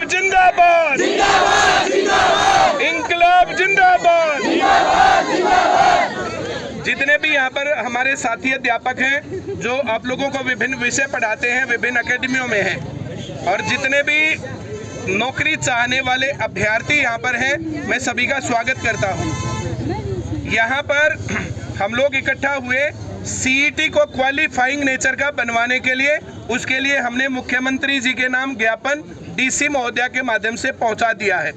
इंकलाब जिंदाबाद, इंकलाब जिंदाबाद। जितने भी यहाँ पर हमारे साथी अध्यापक हैं जो आप लोगों को विभिन्न विषय पढ़ाते हैं, विभिन्न अकेडमियों में हैं, और जितने भी नौकरी चाहने वाले अभ्यर्थी यहाँ पर हैं, मैं सभी का स्वागत करता हूँ। यहाँ पर हम लोग इकट्ठा हुए सीईटी को क्वालिफाइंग नेचर का बनवाने के लिए। उसके लिए हमने मुख्यमंत्री जी के नाम ज्ञापन डीसी महोदया के माध्यम से पहुंचा दिया है।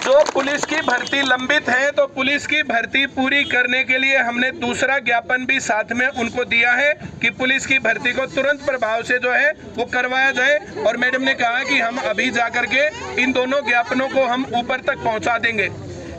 जो पुलिस की भर्ती लंबित है, तो पुलिस की भर्ती पूरी करने के लिए हमने दूसरा ज्ञापन भी साथ में उनको दिया है कि पुलिस की भर्ती को तुरंत प्रभाव से जो है वो करवाया जाए। और मैडम ने कहा कि हम अभी जाकर के इन दोनों ज्ञापनों को हम ऊपर तक पहुंचा देंगे।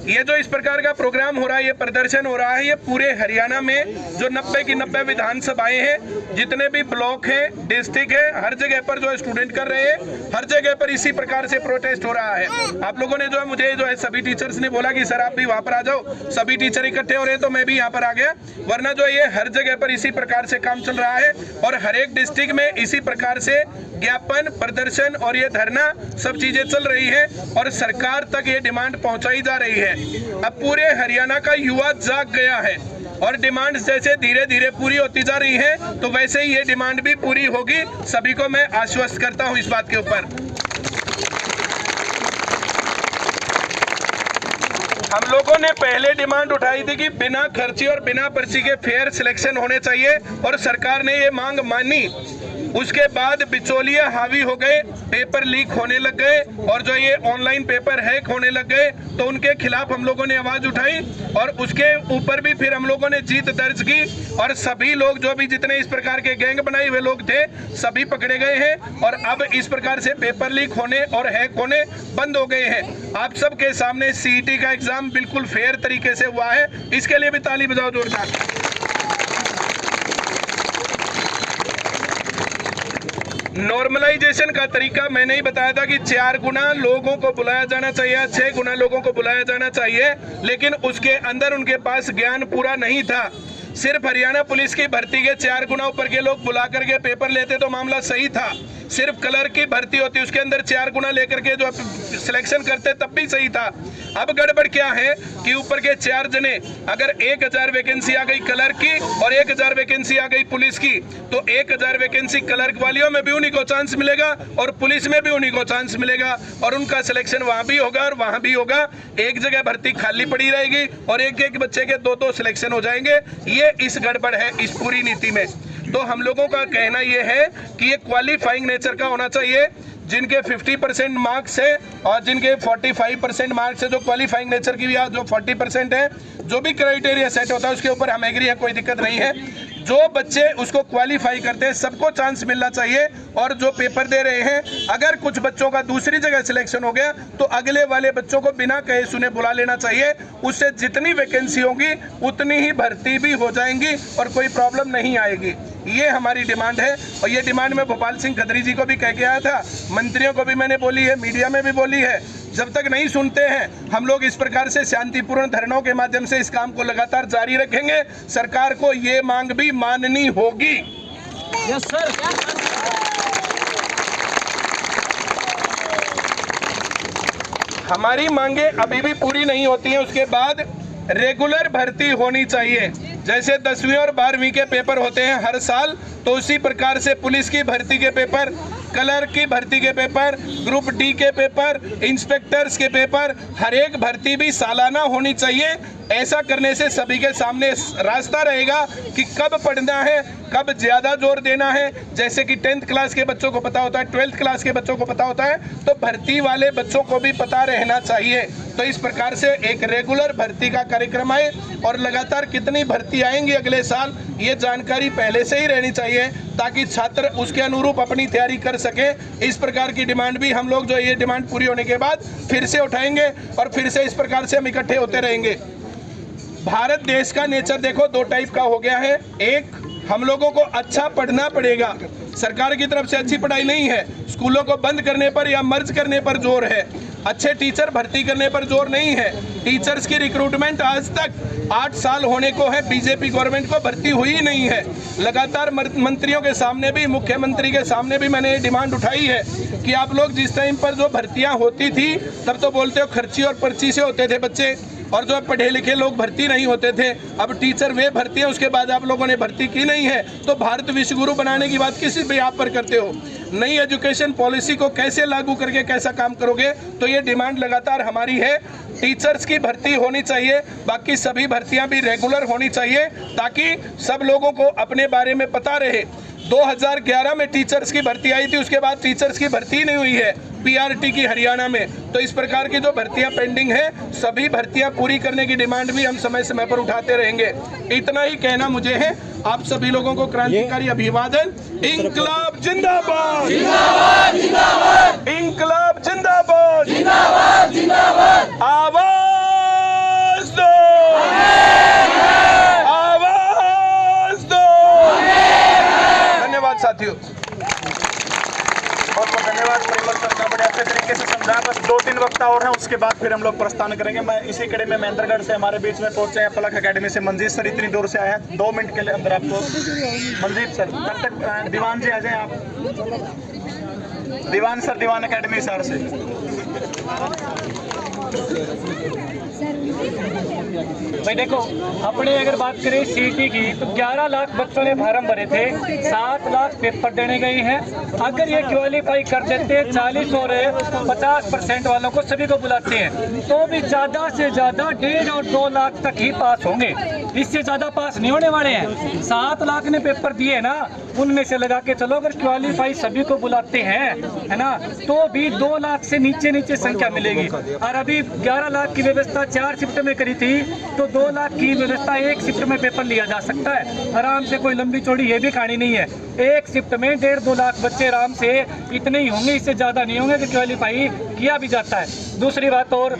ये जो इस प्रकार का प्रोग्राम हो रहा है, ये प्रदर्शन हो रहा है, ये पूरे हरियाणा में जो 90 की 90 विधानसभाएं हैं, जितने भी ब्लॉक हैं, डिस्ट्रिक्ट है, हर जगह पर जो है स्टूडेंट कर रहे हैं, हर जगह पर इसी प्रकार से प्रोटेस्ट हो रहा है। आप लोगों ने जो है मुझे जो है सभी टीचर्स ने बोला कि सर आप भी वहां पर आ जाओ, सभी टीचर इकट्ठे हो रहे हैं, तो मैं भी यहाँ पर आ गया। वरना जो ये हर जगह पर इसी प्रकार से काम चल रहा है और हर एक डिस्ट्रिक्ट में इसी प्रकार से ज्ञापन, प्रदर्शन और ये धरना सब चीजें चल रही है और सरकार तक ये डिमांड पहुंचाई जा रही है। अब पूरे हरियाणा का युवा जाग गया है और डिमांड जैसे धीरे धीरे पूरी होती जा रही है, तो वैसे ही ये डिमांड भी पूरी होगी। सभी को मैं आश्वस्त करता हूं इस बात के ऊपर। हम लोगों ने पहले डिमांड उठाई थी कि बिना खर्ची और बिना पर्ची के फेयर सिलेक्शन होने चाहिए और सरकार ने ये मांग मानी। उसके बाद बिचौलिया हावी हो गए, पेपर लीक होने लग गए और जो ये ऑनलाइन पेपर हैक होने लग गए, तो उनके खिलाफ हम लोगों ने आवाज उठाई और उसके ऊपर भी फिर हम लोगों ने जीत दर्ज की और सभी लोग जो भी जितने इस प्रकार के गैंग बनाए हुए लोग थे, सभी पकड़े गए हैं और अब इस प्रकार से पेपर लीक होने और हैक होने बंद हो गए हैं। आप सबके सामने सीईटी का एग्जाम बिल्कुल फेयर तरीके से हुआ है, इसके लिए भी ताली बजाओ जोरदार। नॉर्मलाइजेशन का तरीका मैंने ही बताया था कि 4 गुना लोगों को बुलाया जाना चाहिए, 6 गुना लोगों को बुलाया जाना चाहिए, लेकिन उसके अंदर उनके पास ज्ञान पूरा नहीं था। सिर्फ हरियाणा पुलिस की भर्ती के 4 गुना ऊपर के लोग बुला करके पेपर लेते तो मामला सही था। सिर्फ क्लर्क की भर्ती होती, उसके अंदर 4 गुना लेकर के जो सिलेक्शन करते तब भी सही था। अब गड़बड़ क्या है कि ऊपर के 4 जने, अगर 1000 वैकेंसी आ गई क्लर्क की और 1000 वैकेंसी आ गई पुलिस की, तो 1000 वैकेंसी क्लर्क वालियों में भी उन्हीं को चांस मिलेगा और पुलिस में भी उन्हीं को चांस मिलेगा और उनका सिलेक्शन वहां भी होगा और वहां भी होगा। एक जगह भर्ती खाली पड़ी रहेगी और एक एक बच्चे के 2-2 सिलेक्शन हो जाएंगे। ये इस गड़बड़ है इस पूरी नीति में। तो हम लोगों का कहना यह है कि ये क्वालिफाइंग नेचर का होना चाहिए। जिनके 50% मार्क्स है और जिनके 45% मार्क्स है, जो क्वालिफाइंग नेचर की भी जो 40% है, जो भी क्राइटेरिया सेट होता है उसके ऊपर हम एग्री है, कोई दिक्कत नहीं है। जो बच्चे उसको क्वालिफाई करते हैं सबको चांस मिलना चाहिए और जो पेपर दे रहे हैं, अगर कुछ बच्चों का दूसरी जगह सिलेक्शन हो गया तो अगले वाले बच्चों को बिना कहे सुने बुला लेना चाहिए। उससे जितनी वैकेंसी होगी उतनी ही भर्ती भी हो जाएंगी और कोई प्रॉब्लम नहीं आएगी। ये हमारी डिमांड है और ये डिमांड मैं भोपाल सिंह खत्री जी को भी कह के आया था, मंत्रियों को भी मैंने बोली है, मीडिया में भी बोली है। जब तक नहीं सुनते हैं हम लोग इस प्रकार से शांतिपूर्ण धरनों के माध्यम से इस काम को लगातार जारी रखेंगे। सरकार को ये मांग भी माननी होगी। Yes sir. हमारी मांगे अभी भी पूरी नहीं होती हैं। उसके बाद रेगुलर भर्ती होनी चाहिए। जैसे 10वीं और 12वीं के पेपर होते हैं हर साल, तो उसी प्रकार से पुलिस की भर्ती के पेपर, क्लर्क की भर्ती के पेपर, ग्रुप डी के पेपर, इंस्पेक्टर्स के पेपर, हर एक भर्ती भी सालाना होनी चाहिए। ऐसा करने से सभी के सामने रास्ता रहेगा कि कब पढ़ना है, कब ज्यादा जोर देना है। जैसे कि 10th क्लास के बच्चों को पता होता है, 12th क्लास के बच्चों को पता होता है, तो भर्ती वाले बच्चों को भी पता रहना चाहिए। तो इस प्रकार से एक रेगुलर भर्ती का कार्यक्रम आए और लगातार कितनी भर्ती आएंगी अगले साल, ये जानकारी पहले से ही रहनी चाहिए ताकि छात्र उसके अनुरूप अपनी तैयारी कर सके। इस प्रकार की डिमांड भी हम लोग जो ये डिमांड पूरी होने के बाद फिर से उठाएंगे और फिर से इस प्रकार से हम इकट्ठे होते रहेंगे। भारत देश का नेचर देखो 2 टाइप का हो गया है। एक, हम लोगों को अच्छा पढ़ना पड़ेगा, सरकार की तरफ से अच्छी पढ़ाई नहीं है, स्कूलों को बंद करने पर या मर्ज करने पर जोर है। अच्छे टीचर भर्ती करने पर जोर नहीं है। टीचर्स की रिक्रूटमेंट आज तक 8 साल होने को है, बीजेपी गवर्नमेंट को भर्ती हुई नहीं है। लगातार मंत्रियों के सामने भी, मुख्यमंत्री के सामने भी मैंने ये डिमांड उठाई है कि आप लोग जिस टाइम पर जो भर्तियां होती थी तब तो बोलते हो खर्ची और पर्ची से होते थे बच्चे, और जो पढ़े लिखे लोग भर्ती नहीं होते थे। अब टीचर वे भर्ती है, उसके बाद आप लोगों ने भर्ती की नहीं है, तो भारत विश्व गुरु बनाने की बात किस पे आप पर करते हो? नई एजुकेशन पॉलिसी को कैसे लागू करके कैसा काम करोगे? तो ये डिमांड लगातार हमारी है। टीचर्स की भर्ती होनी चाहिए, बाकी सभी भर्तियां भी रेगुलर होनी चाहिए ताकि सब लोगों को अपने बारे में पता रहे। 2011 में टीचर्स की भर्ती आई थी, उसके बाद टीचर्स की भर्ती नहीं हुई है पीआरटी की हरियाणा में। तो इस प्रकार की जो भर्तियां पेंडिंग है, सभी भर्तियां पूरी करने की डिमांड भी हम समय समय पर उठाते रहेंगे। इतना ही कहना मुझे है। आप सभी लोगों को क्रांतिकारी अभिवादन। इंकलाब जिंदाबाद, जिंदाबाद, जिंदाबाद। इंकलाब जिंदाबाद, जिंदाबाद, जिंदाबाद। आवाज दो, आवाज दो। धन्यवाद साथियों। बहुत बहुत धन्यवाद परिमल सर का, बड़े अच्छे तरीके से समझा। बस 2-3 वक्ता और हैं, उसके बाद फिर हम लोग प्रस्थान करेंगे। मैं इसी कड़ी में महेंद्रगढ़ से हमारे बीच में पहुंचे हैं पलक एकेडमी से मंजीत सर, इतनी दूर से आए हैं। 2 मिनट के लिए अंदर आपको मंजीत सर, तब तक दीवान जी आ जाएं आप। दीवान सर, दीवान एकेडमी सर से। भाई देखो, अपने अगर बात करें सीईटी की तो 11 लाख बच्चों ने फार्म भरे थे, 7 लाख पेपर देने गए हैं। अगर ये क्वालिफाई कर देते 40 और 50% वालों को सभी को बुलाते हैं तो भी ज़्यादा से ज़्यादा 1.5 और 2 लाख तक ही पास होंगे। इससे ज़्यादा पास नहीं होने वाले हैं। 7 लाख ने पेपर दिए ना, उनमें से लगा के चलो अगर क्वालिफाई सभी को बुलाते हैं, है ना, तो भी 2 लाख से नीचे संख्या मिलेगी। और अभी 11 लाख की व्यवस्था 4 शिफ्ट में करी थी, तो 2 लाख की व्यवस्था 1 शिफ्ट में पेपर लिया जा सकता है आराम से। कोई लंबी चौड़ी ये भी कहानी नहीं है। 1 शिफ्ट में 1.5-2 लाख बच्चे आराम से इतने ही होंगे, इससे ज़्यादा नहीं होंगे कि क्वालिफाई किया भी जाता है। दूसरी बात, और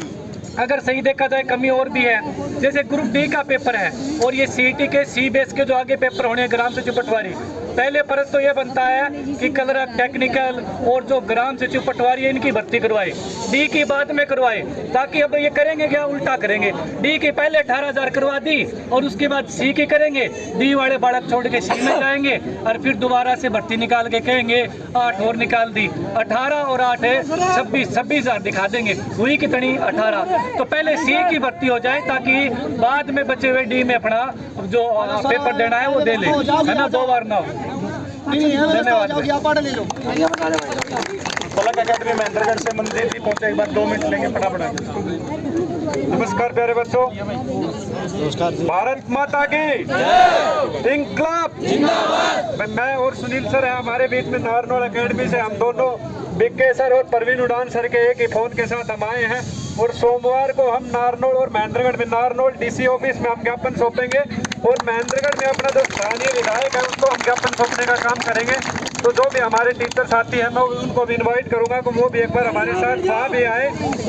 अगर सही देखा जाए कमी और भी है, जैसे ग्रुप डी का पेपर है और ये सीईटी के सी बेस के जो आगे पेपर होने हैं ग्राम सचिव पटवारी, पहले परत तो ये बनता है कि क्लर्क, टेक्निकल और जो ग्राम सचिव पटवारी है इनकी भर्ती करवाए, डी की बाद में करवाए, ताकि अब ये करेंगे क्या, उल्टा करेंगे। डी की पहले 18,000 करवा दी और उसके बाद सी की करेंगे, डी वाले बालक छोड़ के सी में जाएंगे और फिर दोबारा से भर्ती निकाल के कहेंगे 8 और निकाल दी। 18 और 8 है 26,000 दिखा देंगे, हुई कितनी 18। तो पहले सी की भर्ती हो जाए ताकि बाद में बचे हुए डी में अपना जो पेपर देना है वो दे ले, है ना, 2 बार ना हो। धन्यवाद। पलक एकेडमी महेंद्रगढ़ से मंजीत जी पहुंचे, एक बार 2 मिनट लेंगे फटाफट। नमस्कार प्यारे बच्चों, भारत माता की इंकलाब जिंदाबाद। मैं और सुनील सर हैं हमारे बीच में नारनौल एकेडमी से। हम दोनों बिक्के सर और परवीन उड़ान सर के एक ही फोन के साथ हम आए हैं और सोमवार को हम नारनौल और महेंद्रगढ़ में, नारनौल डीसी ऑफिस में हम ज्ञापन सौंपेंगे और महेंद्रगढ़ में अपना जो स्थानीय विधायक है उनको हम ज्ञापन सौंपने का काम करेंगे। तो जो भी हमारे टीचर साथी हैं मैं उनको भी इन्वाइट करूंगा कि वो भी एक बार हमारे साथ भी आए।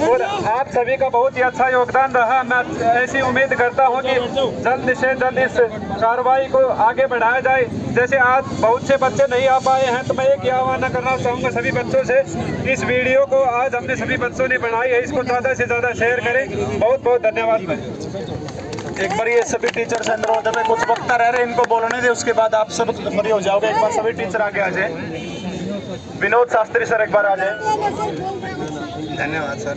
और आप सभी का बहुत ही अच्छा योगदान रहा। मैं ऐसी उम्मीद करता हूं कि जल्द से जल्द इस कार्रवाई को आगे बढ़ाया जाए। जैसे आज बहुत से बच्चे नहीं आ पाए हैं, तो मैं एक ही आह्वान करना चाहूँगा सभी बच्चों से, इस वीडियो को आज हमने सभी बच्चों ने बनाई है, इसको ज़्यादा से ज़्यादा शेयर करें। बहुत बहुत धन्यवाद। एक बार ये सभी टीचर्स अनुरोध है, कुछ वक्ता रह रहे इनको बोलने दे, उसके बाद आप सब फ्री हो जाओगे। एक बार सभी टीचर आगे आ जाए। विनोद शास्त्री सर एक बार आ जाए। धन्यवाद सर।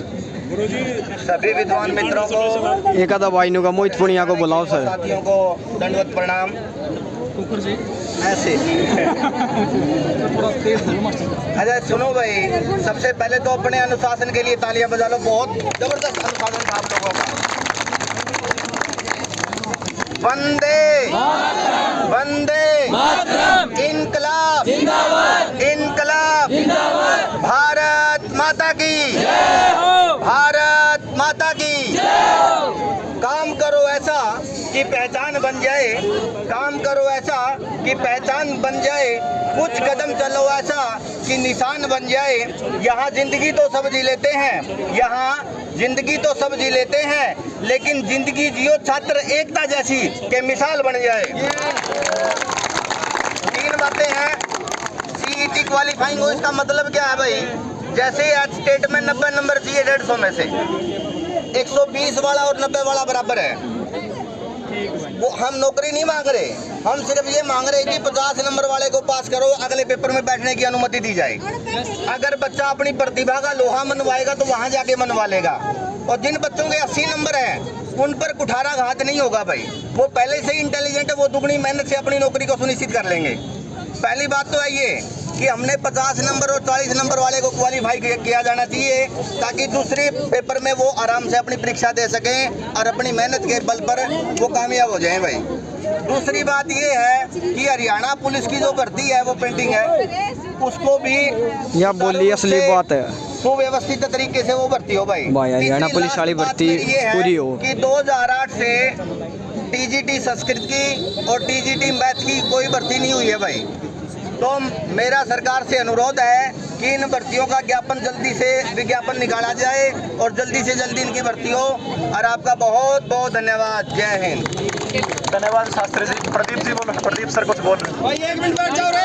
सभी विद्वान मित्रों को, एकादा वाइनू का मोहित पुनिया को बुलाओ सर। साथियों को दंडवत प्रणाम। ऐसे अच्छा सुनो भाई, सबसे पहले तो अपने अनुशासन के लिए तालियां बजा लो। बहुत जबरदस्त अनुशासन था आप लोगों का। वंदे वंदे इनकलाब जिंदाबाद, इनकलाब जिंदाबाद। भारत माता की, भारत माता की। काम करो ऐसा कि पहचान बन जाए, काम करो ऐसा कि पहचान बन जाए, कुछ कदम चलो ऐसा कि निशान बन जाए। यहाँ जिंदगी तो सब जी लेते हैं, यहाँ जिंदगी तो सब जी लेते हैं, लेकिन जिंदगी जियो छात्र एकता जैसी के मिसाल बन जाए। 3 बातें हैं। सीईटी क्वालिफाइंग हो, इसका मतलब क्या है भाई? जैसे ही आज स्टेट में 90 नंबर चाहिए 150 में से 120 वाला और 90 वाला बराबर है। वो हम नौकरी नहीं मांग रहे, हम सिर्फ ये मांग रहे कि 50 नंबर वाले को पास करो, अगले पेपर में बैठने की अनुमति दी जाए। अगर बच्चा अपनी प्रतिभा का लोहा मनवाएगा तो वहां जाके मनवा लेगा। और जिन बच्चों के 80 नंबर हैं उन पर कुठाराघात नहीं होगा भाई, वो पहले से ही इंटेलिजेंट है, वो दुगनी मेहनत से अपनी नौकरी को सुनिश्चित कर लेंगे। पहली बात तो है ये कि हमने 50 नंबर और 40 नंबर वाले को क्वालिफाई किया जाना चाहिए ताकि दूसरे पेपर में वो आराम से अपनी परीक्षा दे सकें और अपनी मेहनत के बल पर वो कामयाब हो जाएं भाई। दूसरी बात ये है कि हरियाणा पुलिस की जो भर्ती है वो पेंडिंग है, उसको भी या बोली असली बात है, सुव्यवस्थित तरीके से वो भर्ती हो भाई। हरियाणा पुलिस वाली भर्ती पूरी हो कि 2008 से टीजीटी संस्कृत की और टीजीटी मैथ की कोई भर्ती नहीं हुई है भाई। तो मेरा सरकार से अनुरोध है कि इन भर्तियों का ज्ञापन जल्दी से विज्ञापन निकाला जाए और जल्दी से जल्दी इनकी भर्ती हो। और आपका बहुत बहुत धन्यवाद। जय हिंद। धन्यवाद शास्त्री जी। प्रदीप जी बोलो, प्रदीप सर कुछ बोल रहे भाई 1 मिनट बैठ जाओ रे।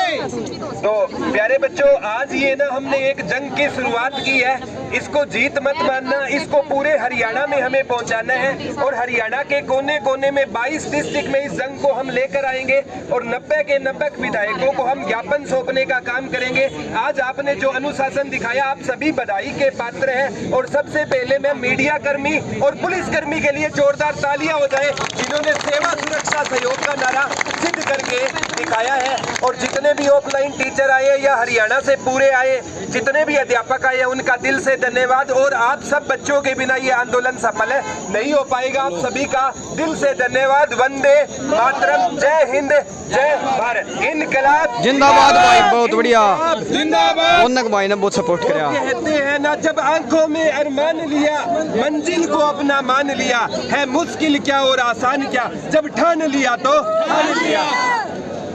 तो प्यारे बच्चों, आज ये ना हमने एक जंग की शुरुआत की है, इसको जीत मत मानना, इसको पूरे हरियाणा में हमें पहुंचाना है। और हरियाणा के कोने कोने में 22 डिस्ट्रिक्ट में इस जंग को हम लेकर आएंगे और 90 के 90 विधायकों को हम ज्ञापन सौंपने का काम करेंगे। आज आपने जो अनुशासन दिखाया, आप सभी बधाई के पात्र हैं। और सबसे पहले मैं मीडिया कर्मी और पुलिस कर्मी के लिए जोरदार तालियां हो जाए, जिन्होंने सेवा सुरक्षा सहयोग का नारा सिद्ध करके दिखाया है। और जितने भी ऑफलाइन टीचर आए या हरियाणा से पूरे आए, जितने भी अध्यापक आए, उनका दिल से धन्यवाद। और आप सब बच्चों के बिना ये आंदोलन सफल है नहीं हो पाएगा। आप सभी का दिल से धन्यवाद। वंदे मातरम। जय हिंद, जय भारत। इनकलाब जिंदाबाद भाई, बहुत बढ़िया जिंदाबाद। उन्नक भाई ने बहुत सपोर्ट किया। कहते हैं ना, जब आंखों में अरमान लिया, मंजिल को अपना मान लिया, है मुश्किल क्या और आसान क्या, जब ठान लिया तो ठान लिया।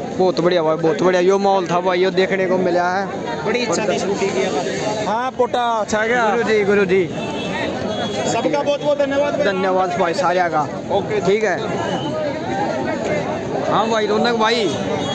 बहुत बढ़िया भाई, बहुत बढ़िया। यो माहौल था भाई, यो देखने को मिला है, बड़ी इच्छा थी छुट्टी की। हाँ पोटा अच्छा गया। गुरु जी सबका बहुत बहुत धन्यवाद। धन्यवाद भाई सारिया का। ओके ठीक है। हाँ भाई रौनक भाई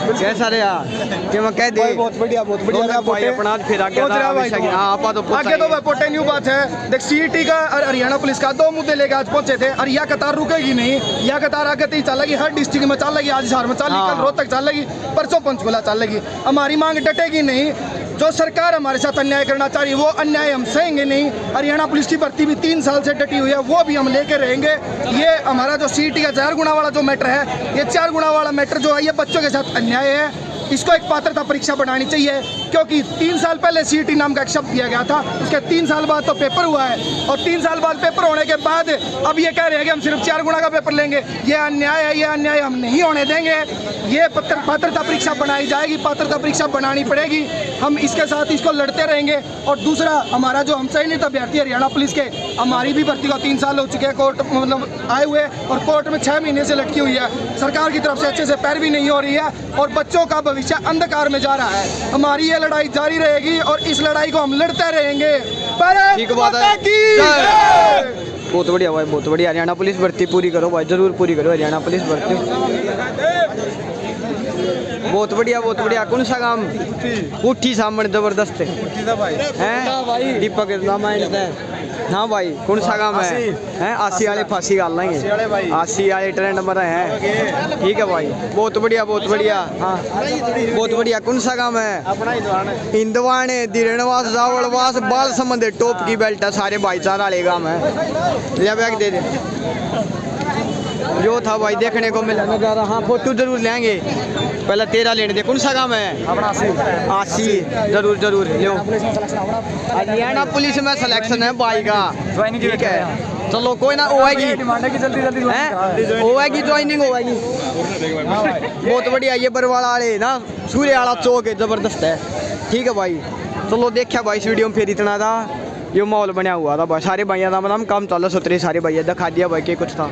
कैसा रहे यार, कि मैं कह दे बहुत बढ़िया, बहुत बढ़िया भाई अपना फिर आगे आपा तो आगे तो पोटे न्यू बात है। देख सीईटी का और हरियाणा पुलिस का 2 मुद्दे लेके आज पहुंचे थे और यह कतार रुकेगी नहीं। यह कतार आगे तो चलेगी, हर डिस्ट्रिक्ट में चलेगी। आज हिसार में चलेगी, कल रोहतक चलेगी, परसों पंचकुला चलेगी। हमारी मांग डटेगी नहीं। जो सरकार हमारे साथ अन्याय करना चाह रही है वो अन्याय हम सहेंगे नहीं। हरियाणा पुलिस की भर्ती भी 3 साल से डटी हुई है, वो भी हम लेके रहेंगे। ये हमारा जो सीईटी का 4 गुना वाला जो मैटर है, ये 4 गुना वाला मैटर जो है ये बच्चों के साथ अन्याय है। इसको एक पात्रता परीक्षा बनानी चाहिए, क्योंकि 3 साल पहले सीईटी नाम का एक शब्द दिया गया था, उसके 3 साल बाद तो पेपर हुआ है। और 3 साल बाद पेपर होने के बाद अब ये कह रहे हैं कि हम सिर्फ 4 गुना का पेपर लेंगे। ये अन्याय है, ये अन्याय हम नहीं होने देंगे। ये पात्रता परीक्षा बनाई जाएगी, पात्रता परीक्षा बनानी पड़ेगी। हम इसके साथ इसको लड़ते रहेंगे। और दूसरा, हमारा जो हम चयनित अभ्यर्थी हरियाणा पुलिस के, हमारी भी भर्ती को 3 साल हो चुके हैं, कोर्ट मतलब आए हुए, और कोर्ट में 6 महीने से लटकी हुई है। सरकार की तरफ से अच्छे से पैरवी नहीं हो रही है और बच्चों का भविष्य अंधकार में जा रहा है। हमारी ये लड़ाई जारी रहेगी और इस लड़ाई को हम लड़ते रहेंगे। ठीक बात है। बहुत बढ़िया भाई, बहुत बढ़िया। हरियाणा पुलिस भर्ती पूरी करो भाई, जरूर पूरी करो हरियाणा पुलिस भर्ती। बहुत बढ़िया, बहुत बढ़िया। कौन सा काम? उठी सामने जबरदस्त है दीपक नाम है। हाँ भाई, कौन सा काम है? 80 वाले फांसी गाल लेंगे, 80 वाले ट्रेंड नंबर हैं। ठीक है भाई, बहुत बढ़िया, बहुत बढ़िया। हाँ बहुत बढ़िया। कौन सा काम है? इंदवाने, दिरणवास, जावड़वास, बाल संबंध, टॉप की बेल्ट है, सारे भाईचारा वाले काम है। लिया बैग दे दे। जो था भाई देखने को मिला नजारा। हाँ फोटो जरूर लेंगे, पहले 13 लेने दे। कौन सा काम है? 80 जरूर जरूर लो। हरियाणा पुलिस में सिलेक्शन है भाई का। ठीक है, चलो कोई ना होएगी, होएगी ज्वाइनिंग होएगी। बहुत बढ़िया। ये बरवाड़ा वाले ना, सूर्य वाला चौक है, जबरदस्त है। ठीक है भाई, चलो देखा भाई इस वीडियो में फिर इतना था। ये माहौल बना हुआ था भाई, सारे भाइयों का मतलब काम चल रहा, सारे भाइयों दिखा दिया भाई के कुछ था।